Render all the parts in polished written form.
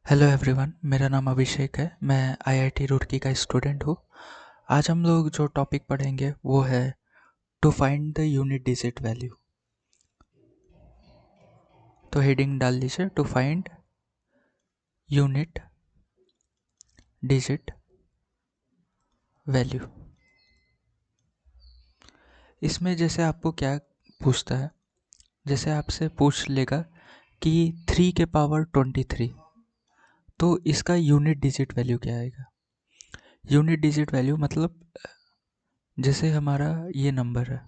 Hello everyone, मेरा नाम अभिषेक है। मैं आईआईटी रुड़की का स्टूडेंट हूँ। आज हम लोग जो टॉपिक पढ़ेंगे वो है to find the unit digit value. तो हेडिंग डाल लीजिए, to find unit digit value. इसमें जैसे आपको क्या पूछता है, जैसे आपसे पूछ लेगा कि 3 के पावर 23, तो इसका यूनिट डिजिट वैल्यू क्या आएगा। यूनिट डिजिट वैल्यू मतलब जैसे हमारा ये नंबर है,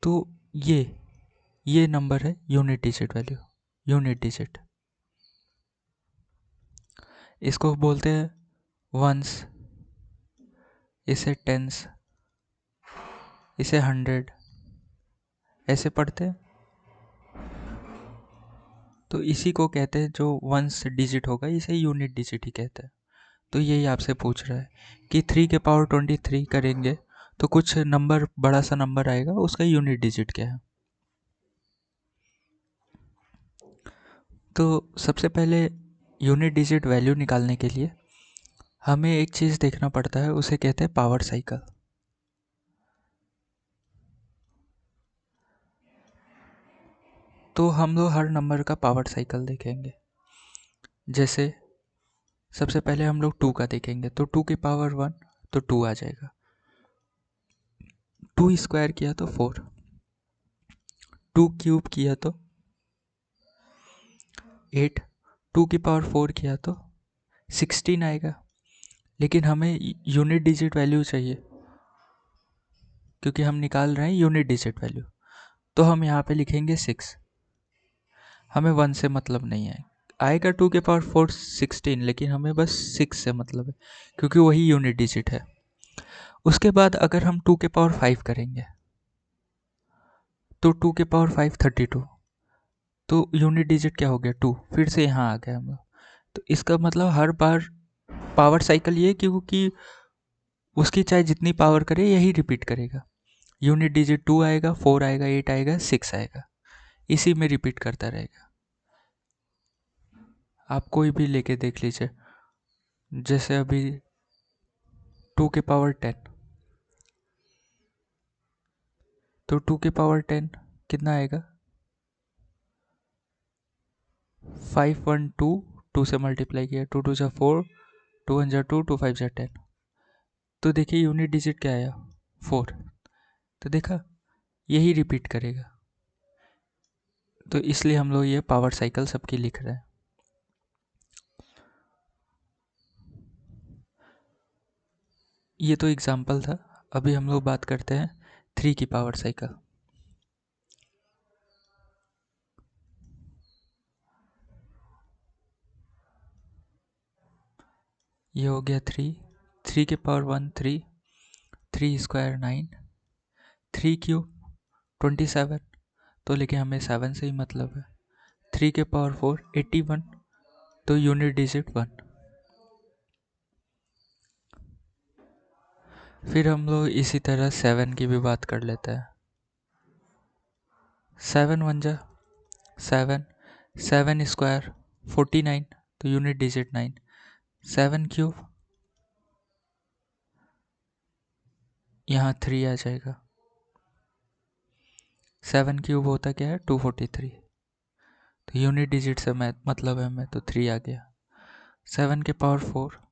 तो ये नंबर है unit digit value. Unit digit इसको बोलते हैं वंस, इसे टेंस, इसे हंड्रेड, ऐसे पढ़ते हैं। तो इसी को कहते हैं, जो वंस डिजिट होगा इसे यूनिट डिजिट ही कहते हैं। तो यही आपसे पूछ रहा है कि 3 के पावर 23 करेंगे तो कुछ नंबर, बड़ा सा नंबर आएगा, उसका यूनिट डिजिट क्या है। तो सबसे पहले यूनिट डिजिट वैल्यू निकालने के लिए हमें एक चीज़ देखना पड़ता है, उसे कहते हैं पावर साइकिल। तो हम लोग हर नंबर का पावर साइकिल देखेंगे। जैसे सबसे पहले हम लोग 2 का देखेंगे, तो 2 की पावर 1, तो 2 आ जाएगा। 2 स्क्वायर किया तो 4, 2 क्यूब किया तो 8, 2 की पावर 4 किया तो 16 आएगा। लेकिन हमें यूनिट डिजिट वैल्यू चाहिए, क्योंकि हम निकाल रहे हैं यूनिट डिजिट वैल्यू। तो हम यहाँ पे लिखेंगे 6। हमें 1 से मतलब नहीं है, आएगा 2 के पावर 4 16, लेकिन हमें बस 6 से मतलब है, क्योंकि वही यूनिट डिजिट है। उसके बाद अगर हम 2 के पावर 5 करेंगे तो 2 के पावर 5 32, तो यूनिट डिजिट क्या हो गया 2, फिर से यहाँ आ गए हम लोग। तो इसका मतलब हर बार पावर साइकिल ये, क्योंकि उसकी चाहे जितनी पावर करे यही रिपीट करेगा। यूनिट डिजिट 2 आएगा, 4 आएगा, 8 आएगा, 6 आएगा, इसी में रिपीट करता रहेगा। आप कोई भी लेके देख लीजिए, जैसे अभी 2 के पावर 10, तो 2 के पावर 10 कितना आएगा, 5 1 2, 2 से मल्टीप्लाई किया, 2 2 जा 4, 2 1 जा 2, 2 5 जा 10। तो देखिए यूनिट डिजिट क्या आया, 4। तो देखा, यही रिपीट करेगा। तो इसलिए हम लोग ये पावर साइकिल सबकी लिख रहे हैं। ये तो एग्जाम्पल था। अभी हम लोग बात करते हैं 3 की पावर साइकिल। ये हो गया 3, 3 के पावर 1 3, 3 स्क्वायर 9, 3 क्यूब 27, तो लेकिन हमें 7 से ही मतलब है। 3 के पावर 4 81, तो यूनिट डिजिट 1। फिर हम लोग इसी तरह 7 की भी बात कर लेते हैं। 7 1 जा 7, 7 स्क्वायर 49, तो यूनिट डिजिट 9। 7 क्यूब, यहाँ 3 आ जाएगा। 7 क्यूब होता क्या है, 243, तो यूनिट डिजिट से मैं मतलब है, मैं तो 3 आ गया। 7 के पावर 4,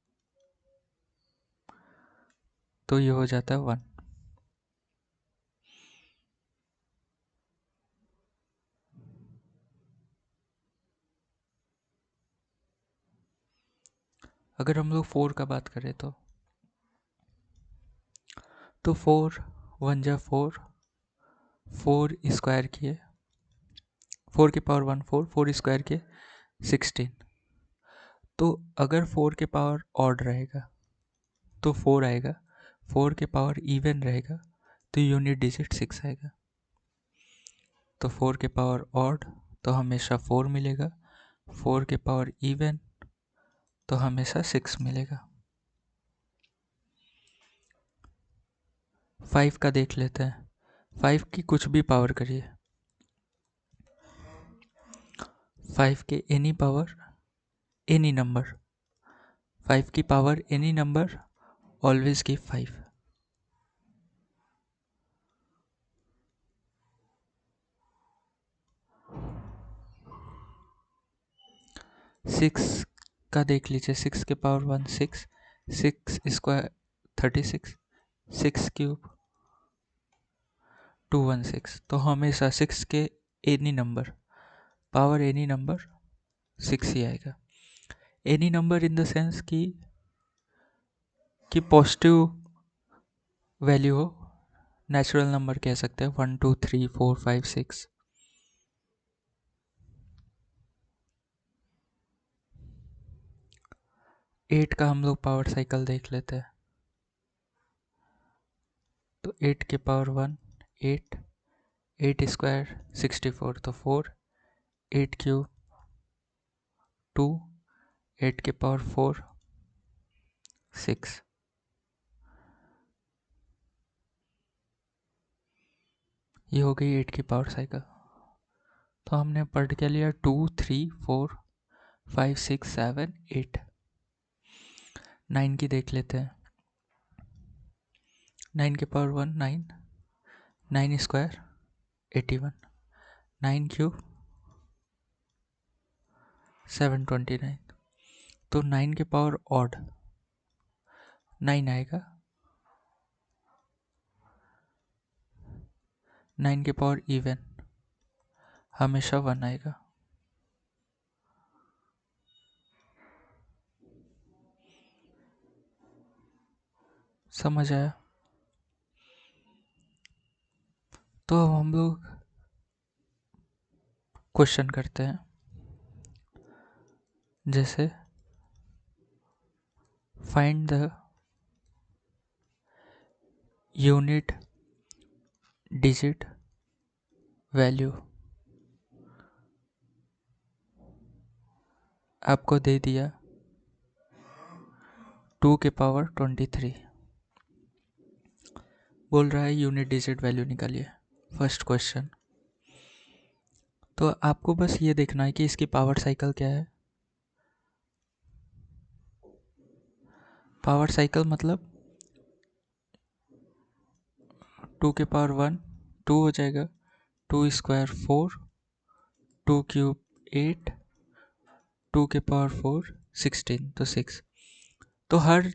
तो ये हो जाता है 1। अगर हम लोग 4 का बात करें तो 4 1 जा 4, 4 स्क्वायर किए, 4 की पावर 1 4, 4 स्क्वायर किए 16। तो अगर 4 के पावर ऑड रहेगा तो 4 आएगा, 4 के पावर इवन रहेगा तो यूनिट डिजिट 6 आएगा। तो 4 के पावर ऑड तो हमेशा 4 मिलेगा, 4 के पावर इवन तो हमेशा 6 मिलेगा। 5 का देख लेते हैं। 5 की कुछ भी पावर करिए, 5 के एनी पावर एनी नंबर, 5 की power any number always give 5। 6 का देख लीजिए, 6 के पावर 1 6, 6 स्क्वायर 36, 6 क्यूब 216। तो हमेशा 6 के any number, power any number 6 ही आएगा। Any number in the sense कि पॉजिटिव वैल्यू हो, नेचुरल नंबर कह सकते हैं 1 2 3 4 5 6। एट का हम लोग पावर साइकिल देख लेते हैं। तो 8 के पावर 1 8, 8 स्क्वायर 64, तो 4, 8 क्यूब 2, 8 के पावर 4 6। ये हो गई 8 की पावर साइकिल। तो हमने पढ़ के लिया 2 3 4 5 6 7 8। 9 की देख लेते हैं। 9 के पावर 1 9, 9 स्क्वायर 81, 9 क्यूब 729। तो 9 के पावर ऑड 9 आएगा, 9 के पावर इवन हमेशा 1 आएगा। समझ आया? तो अब हम लोग क्वेश्चन करते हैं। जैसे find the unit digit value. आपको दे दिया 2 के पावर 23, बोल रहा है यूनिट डिजिट वैल्यू निकालिए। First question. तो आपको बस ये देखना है कि इसकी पावर साइकिल क्या है। पावर साइकिल मतलब 2 के पावर 1 2 हो जाएगा, 2 स्क्वायर 4, 2 क्यूब 8, 2 के पावर 4 16, तो 6। तो हर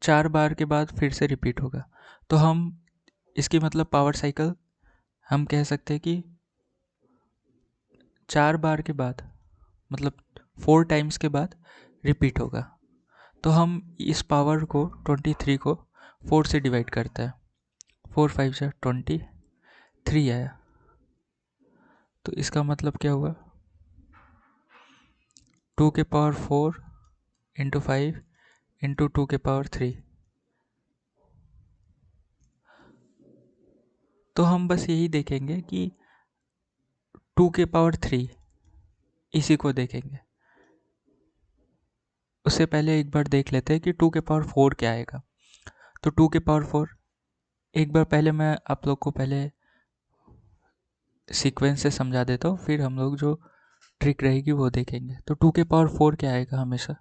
4 बार के बाद फिर से रिपीट होगा। तो हम इसकी मतलब पावर साइकिल हम कह सकते हैं कि 4 बार के बाद मतलब 4 टाइम्स के बाद रिपीट होगा। तो हम इस पावर को 23 को 4 से डिवाइड करते हैं। 4 5 से 20, 3 आया। तो इसका मतलब क्या हुआ, 2 के पावर 4 इंटू 5 इंटू 2 के पावर 3। तो हम बस यही देखेंगे कि 2 के पावर 3 इसी को देखेंगे। उससे पहले एक बार देख लेते हैं कि 2 के पावर 4 क्या आएगा। तो 2 के पावर 4 एक बार पहले मैं आप लोग को पहले सीक्वेंस से समझा देता हूँ, फिर हम लोग जो ट्रिक रहेगी वो देखेंगे। तो 2 के पावर 4 क्या आएगा, हमेशा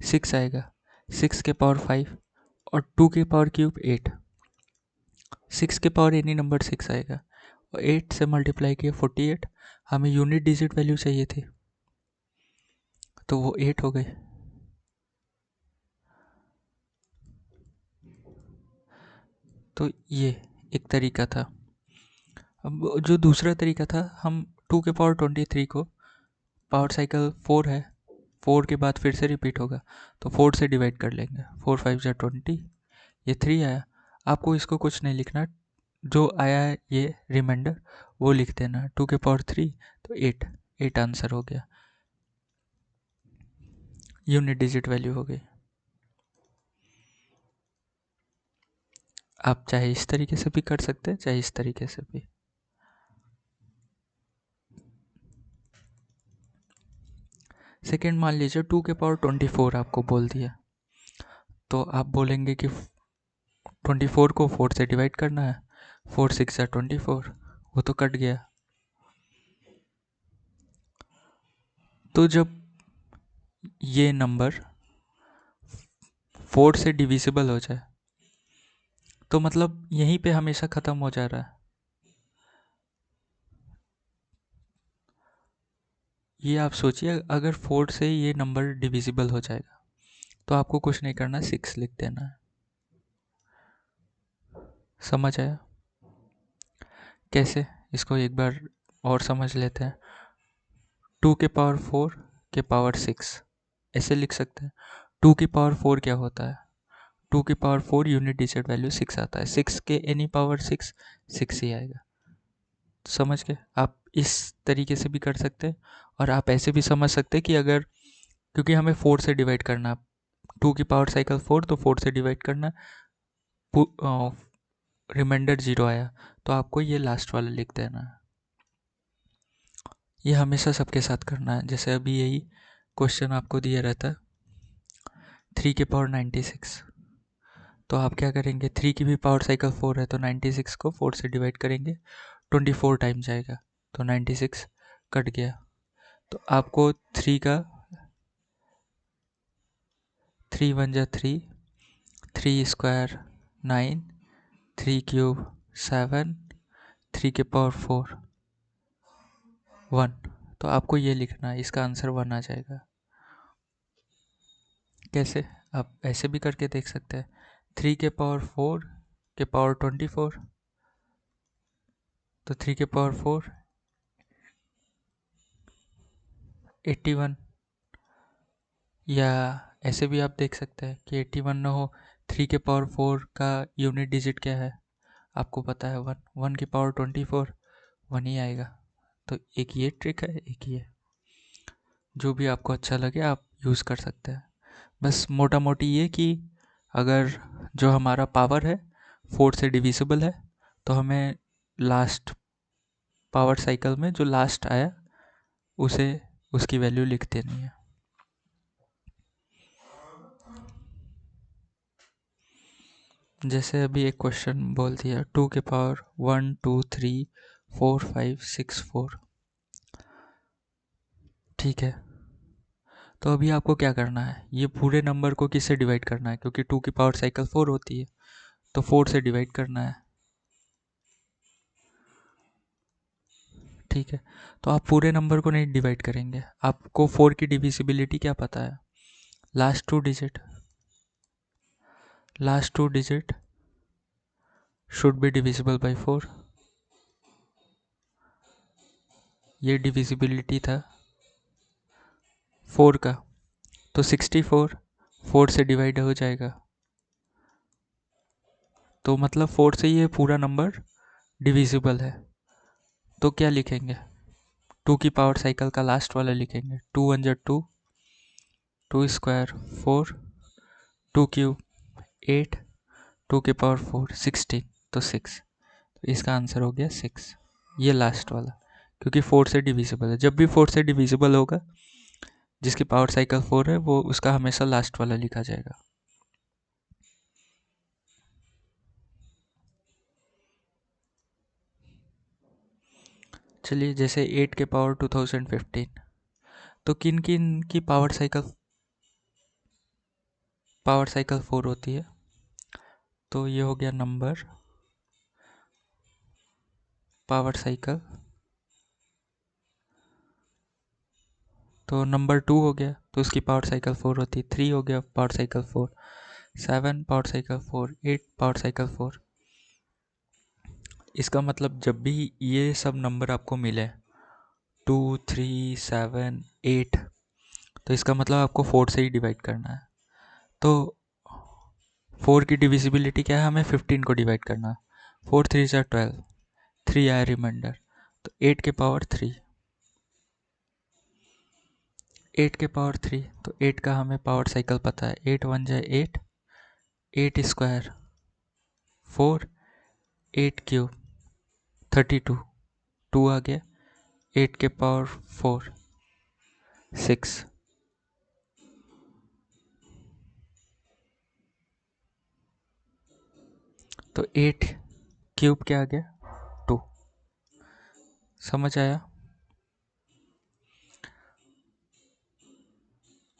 6 आएगा, 6 के पावर 5 और 2 के पावर क्यूब 8, 6 के पावर एनी नंबर 6 आएगा और 8 से मल्टीप्लाई किया 48। हमें यूनिट डिजिट वैल्यू चाहिए थी तो वो 8 हो गई। तो ये एक तरीका था। अब जो दूसरा तरीका था, हम 2 के पावर 23 को, पावर साइकिल 4 है, 4 के बाद फिर से रिपीट होगा तो 4 से डिवाइड कर लेंगे। 4 5 जा 20, ये 3 आया। आपको इसको कुछ नहीं लिखना, जो आया है ये रिमाइंडर वो लिख देना। 2 के पावर 3 तो 8 आंसर हो गया, यूनिट डिजिट वैल्यू हो गई। आप चाहे इस तरीके से भी कर सकते हैं, चाहे इस तरीके से भी। सेकेंड, मान लीजिए 2 के पावर 24 आपको बोल दिया, तो आप बोलेंगे कि 24 को 4 से डिवाइड करना है। 4 6 24, वो तो कट गया। तो जब ये नंबर 4 से डिविजिबल हो जाए तो मतलब यहीं पे हमेशा ख़त्म हो जा रहा है। ये आप सोचिए, अगर 4 से ये नंबर डिविजिबल हो जाएगा तो आपको कुछ नहीं करना, 6 लिख देना है। समझ आया? कैसे, इसको एक बार और समझ लेते हैं। 2 के पावर 4 के पावर 6 ऐसे लिख सकते हैं। 2 की पावर 4 क्या होता है? 2 की पावर 4 यूनिट डिजिट वैल्यू 6 आता है। 6 के एनी पावर 6 6 ही आएगा। समझ गए? आप इस तरीके से भी कर सकते हैं और आप ऐसे भी समझ सकते हैं कि अगर, क्योंकि हमें 4 से डिवाइड करना, 2 की पावर साइकिल 4 तो 4 से डिवाइड करना, रिमाइंडर 0 आया तो आपको ये लास्ट वाला लिख देना है। ये हमेशा सबके साथ करना है। जैसे अभी यही क्वेश्चन आपको दिया रहता है 3 के पावर 96, तो आप क्या करेंगे, 3 की भी पावर साइकिल 4 है तो 96 को 4 से डिवाइड करेंगे, 24 टाइम जाएगा तो 96 कट गया। तो आपको 3 का 3 1 जा 3, 3 स्क्वायर 9, 3 क्यूब 7, 3 के पावर 4 1, तो आपको ये लिखना है, इसका आंसर 1 आ जाएगा। कैसे, आप ऐसे भी करके देख सकते हैं। 3 के पावर 4 के पावर 24, तो 3 के पावर 4 81, या ऐसे भी आप देख सकते हैं कि 81 ना हो, 3 के पावर 4 का यूनिट डिजिट क्या है आपको पता है, 1, 1 की पावर 24 1 ही आएगा। तो एक ये ट्रिक है, एक ये, जो भी आपको अच्छा लगे आप यूज़ कर सकते हैं। बस मोटा मोटी ये कि अगर जो हमारा पावर है 4 से डिविजिबल है तो हमें लास्ट पावर साइकिल में जो लास्ट आया उसे, उसकी वैल्यू लिख देनी है। जैसे अभी एक क्वेश्चन बोल दिया 2 के पावर 1 2 3 4 5 6 4, ठीक है। तो अभी आपको क्या करना है, ये पूरे नंबर को किससे डिवाइड करना है, क्योंकि 2 की पावर साइकिल 4 होती है तो 4 से डिवाइड करना है, ठीक है। तो आप पूरे नंबर को नहीं डिवाइड करेंगे, आपको 4 की डिविजिबिलिटी क्या पता है, last two digit, last two digit should be divisible by 4, ये डिविजिबिलिटी था 4 का, तो 64 4 से डिवाइड हो जाएगा, तो मतलब 4 से ये पूरा नंबर डिविजिबल है। तो क्या लिखेंगे, 2 की पावर साइकिल का लास्ट वाला लिखेंगे, 2 1 जा 2, 2 स्क्वायर 4, 2 क्यूब 8, 2 के पावर 4 16, तो 6, तो इसका आंसर हो गया 6, ये लास्ट वाला, क्योंकि 4 से डिविजिबल है। जब भी 4 से डिविजिबल होगा जिसकी पावर साइकिल 4 है वो उसका हमेशा लास्ट वाला लिखा जाएगा। चलिए, जैसे 8 के पावर 2015, तो किन किन की पावर साइकिल 4 होती है, तो ये हो गया नंबर पावर साइकिल, तो नंबर 2 हो गया तो उसकी पावर साइकिल 4 होती है, 3 हो गया power cycle 4, 7 power cycle 4, 8 power cycle 4। इसका मतलब जब भी ये सब नंबर आपको मिले 2 3 7 8, तो इसका मतलब आपको 4 से ही डिवाइड करना है। तो 4 की डिविजिबिलिटी क्या है, हमें 15 को डिवाइड करना है, 4 3 जा 12, 3 आया रिमाइंडर, तो 8 के पावर 3, 8 के पावर 3, तो 8 का हमें पावर साइकिल पता है, 8 1 जा 8, 8 स्क्वायर 4, 8 क्यूब 32, 2 आ गया, 8 के पावर 4 6, तो 8 क्यूब क्या आ गया 2। समझ आया?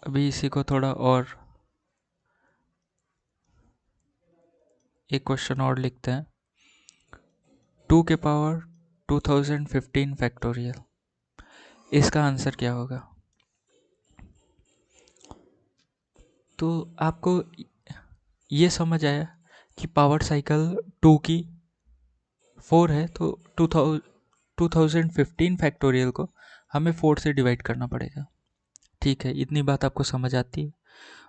अभी इसी को थोड़ा और एक क्वेश्चन और लिखते हैं। 2 के पावर 2015 फैक्टोरियल, इसका आंसर क्या होगा? तो आपको ये समझ आया कि पावर साइकिल 2 की 4 है, तो 2015 फैक्टोरियल को हमें 4 से डिवाइड करना पड़ेगा। ठीक है, इतनी बात आपको समझ आती है।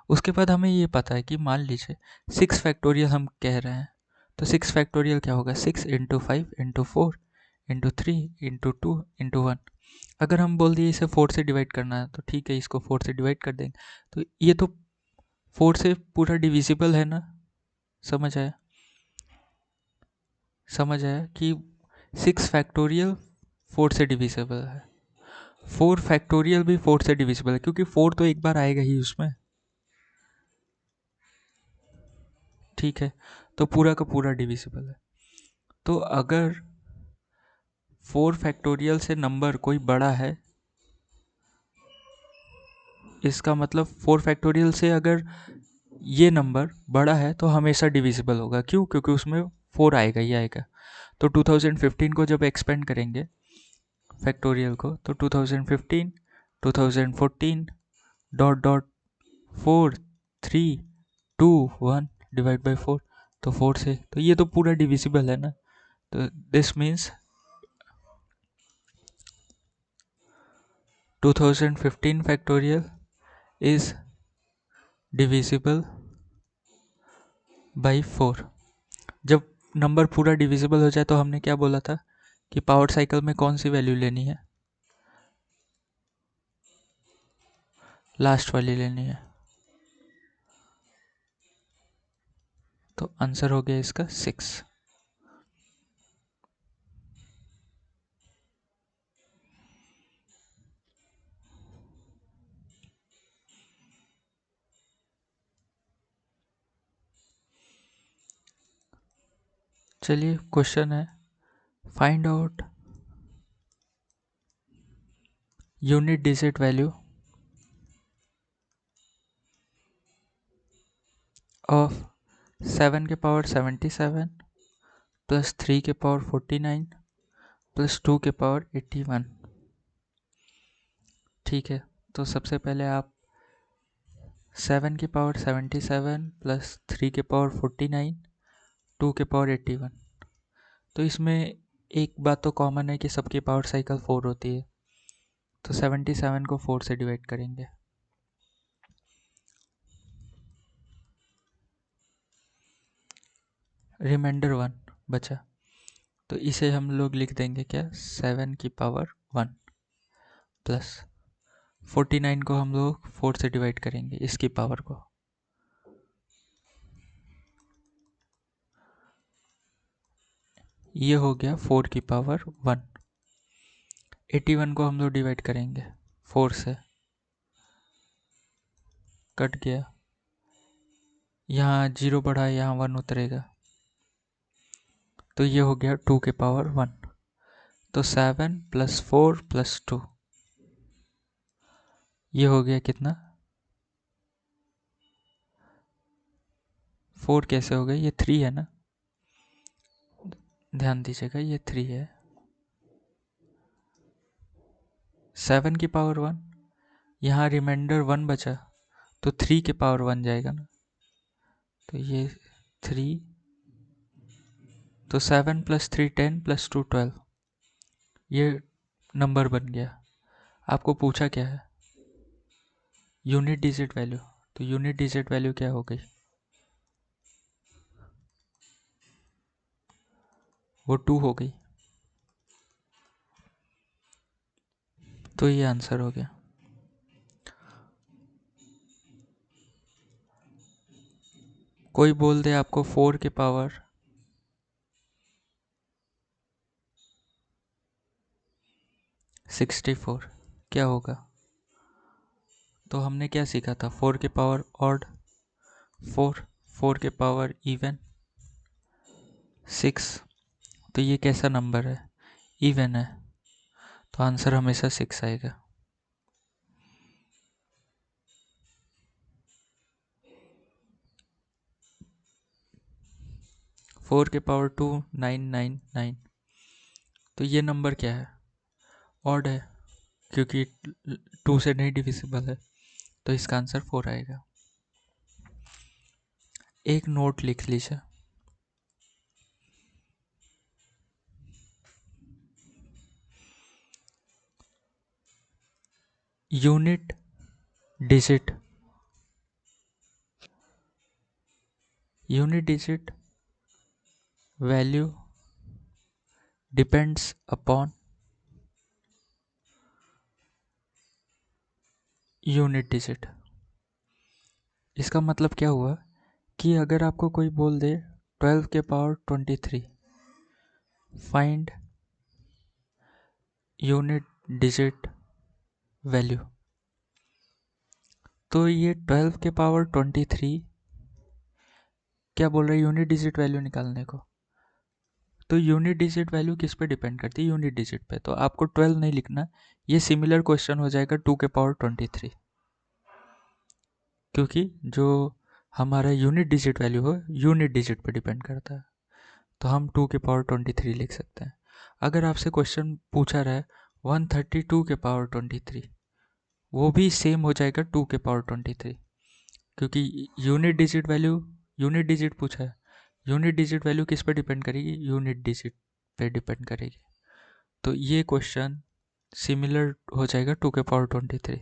उसके बाद हमें ये पता है कि मान लीजिए 6 फैक्टोरियल हम कह रहे हैं, तो 6 फैक्टोरियल क्या होगा? 6 into 5 into 4 into 3 into 2 into 1। अगर हम बोल दिए इसे 4 से डिवाइड करना है, तो ठीक है, इसको 4 से डिवाइड कर देंगे। तो ये तो 4 से पूरा डिविजिबल है ना? समझ आया? समझ आया कि 6 फैक्टोरियल 4 से डिविजिबल है, 4 फैक्टोरियल भी 4 से डिविजिबल है, क्योंकि 4 तो एक बार आएगा ही उसमें। ठीक है, तो पूरा का पूरा डिविजिबल है। तो अगर 4 फैक्टोरियल से नंबर कोई बड़ा है, इसका मतलब 4 फैक्टोरियल से अगर ये नंबर बड़ा है तो हमेशा डिविजिबल होगा। क्यों? क्योंकि उसमें 4 आएगा ही आएगा। तो 2015 को जब एक्सपेंड करेंगे फैक्टोरियल को, तो 2015 2014 डॉट डॉट 4 3 2 1 डिवाइड बाई 4, तो 4 से, तो ये तो पूरा डिविजिबल है ना। तो this means 2015 factorial is divisible by 4। जब नंबर पूरा डिविजिबल हो जाए तो हमने क्या बोला था कि पावर साइकिल में कौन सी वैल्यू लेनी है? लास्ट वाली लेनी है। तो आंसर हो गया इसका 6। चलिए, क्वेश्चन है, find out unit digit value of 7 के पावर 77 प्लस 3 के पावर 49 प्लस 2 के पावर 81। ठीक है, तो सबसे पहले आप 7 की पावर 77 प्लस 3 के पावर 49 2 के पावर 81। तो इसमें एक बात तो कॉमन है कि सबकी पावर साइकिल 4 होती है, तो 77 को 4 से डिवाइड करेंगे। रिमाइंडर 1 बचा, तो इसे हम लोग लिख देंगे क्या? 7 की पावर 1 प्लस 49 को हम लोग 4 से डिवाइड करेंगे, इसकी पावर को। ये हो गया 4 की पावर 1। 81 को हम लोग डिवाइड करेंगे 4 से, कट गया, यहाँ 0 बढ़ा है, यहाँ 1 उतरेगा, तो ये हो गया 2 के पावर 1। तो 7 प्लस 4 प्लस 2, ये हो गया कितना? 4 कैसे हो गया? ये 3 है ना, ध्यान दीजिएगा, ये 3 है। 7 की पावर 1, यहाँ रिमाइंडर 1 बचा, तो 3 के पावर 1 जाएगा ना, तो ये 3, तो 7 प्लस 3 10 प्लस 2 12, ये नंबर बन गया। आपको पूछा क्या है? यूनिट डिजिट वैल्यू, तो यूनिट डिजिट वैल्यू क्या हो गई? वो 2 हो गई, तो ये आंसर हो गया। कोई बोल दे आपको 4 के पावर 64, क्या होगा? तो हमने क्या सीखा था? 4 के पावर ऑड 4, 4 के पावर इवन 6। तो ये कैसा नंबर है? इवन है, तो आंसर हमेशा 6 आएगा। 4 के पावर 2 999। तो ये नंबर क्या है? ऑड है, क्योंकि 2 से नहीं डिविजिबल है, तो इसका आंसर 4 आएगा। एक नोट लिख लीजिए, unit digit value depends upon unit digit. इसका मतलब क्या हुआ कि अगर आपको कोई बोल दे 12 के power 23 find unit digit value, तो ये 12 के पावर 23 क्या बोल रहा है? यूनिट डिजिट वैल्यू निकालने को। तो यूनिट डिजिट वैल्यू किस पे डिपेंड करती है? यूनिट डिजिट पे। तो आपको 12 नहीं लिखना, ये सिमिलर क्वेश्चन हो जाएगा 2 के पावर 23, क्योंकि जो हमारा यूनिट डिजिट वैल्यू हो यूनिट डिजिट पे डिपेंड करता है। तो हम 2 के पावर 23 लिख सकते हैं। अगर आपसे क्वेश्चन पूछा रहा है 132 के पावर 23, वो भी सेम हो जाएगा 2 के पावर 23, क्योंकि यूनिट डिजिट पूछा है। यूनिट डिजिट वैल्यू किस पे डिपेंड करेगी? यूनिट डिजिट पे डिपेंड करेगी। तो ये क्वेश्चन सिमिलर हो जाएगा 2 के पावर 23।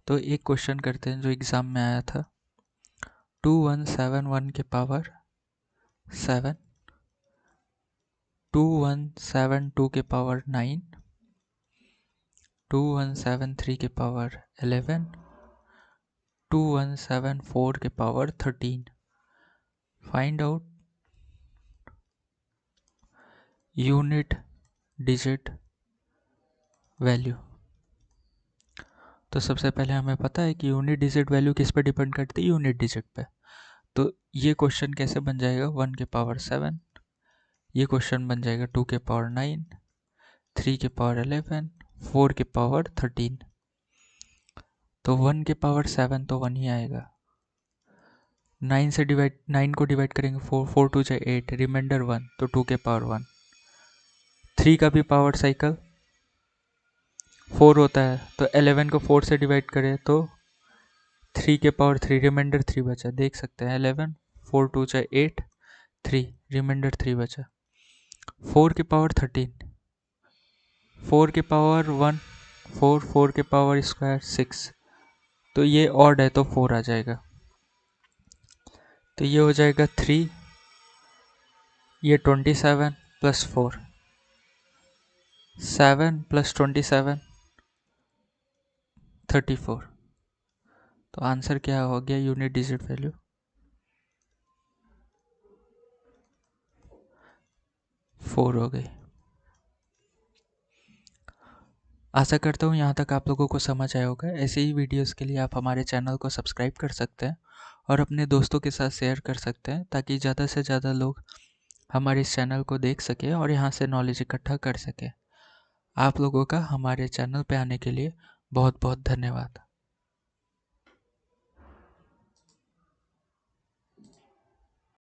तो एक क्वेश्चन करते हैं जो एग्जाम में आया था। 2171 के पावर 7, 2172 के पावर 9, 2173 के पावर 11, 2174 के power 13। Find out unit digit value. तो सबसे पहले हमें पता है कि यूनिट डिजिट वैल्यू किस पे डिपेंड करती है? यूनिट डिजिट पे। तो ये क्वेश्चन कैसे बन जाएगा? 1 के पावर 7, ये क्वेश्चन बन जाएगा 2 के पावर 9, 3 के पावर 11, 4 के पावर 13। तो 1 के पावर 7 तो 1 ही आएगा। 9 को डिवाइड करेंगे 4, 4 2 जा 8, रिमाइंडर 1, तो 2 के पावर 1। 3 का भी पावर साइकिल 4 होता है, तो 11 को 4 से डिवाइड करें तो 3 के पावर 3, रिमाइंडर 3 बचा। देख सकते हैं 11, 4 2 जा 8, 3, रिमाइंडर 3 बचा। 4 के पावर 13, 4 के पावर 1 4, 4 के पावर स्क्वायर 6, तो ये ऑड है तो 4 आ जाएगा। तो ये हो जाएगा 3, ये 27 प्लस 4, 7 प्लस 27 34। तो आंसर क्या हो गया? यूनिट डिजिट वैल्यू 4 हो गई। आशा करता हूँ यहाँ तक आप लोगों को समझ आया होगा। ऐसे ही वीडियोस के लिए आप हमारे चैनल को सब्सक्राइब कर सकते हैं और अपने दोस्तों के साथ शेयर कर सकते हैं, ताकि ज़्यादा से ज़्यादा लोग हमारे इस चैनल को देख सके और यहाँ से नॉलेज इकट्ठा कर सके। आप लोगों का हमारे चैनल पे आने के लिए बहुत बहुत धन्यवाद।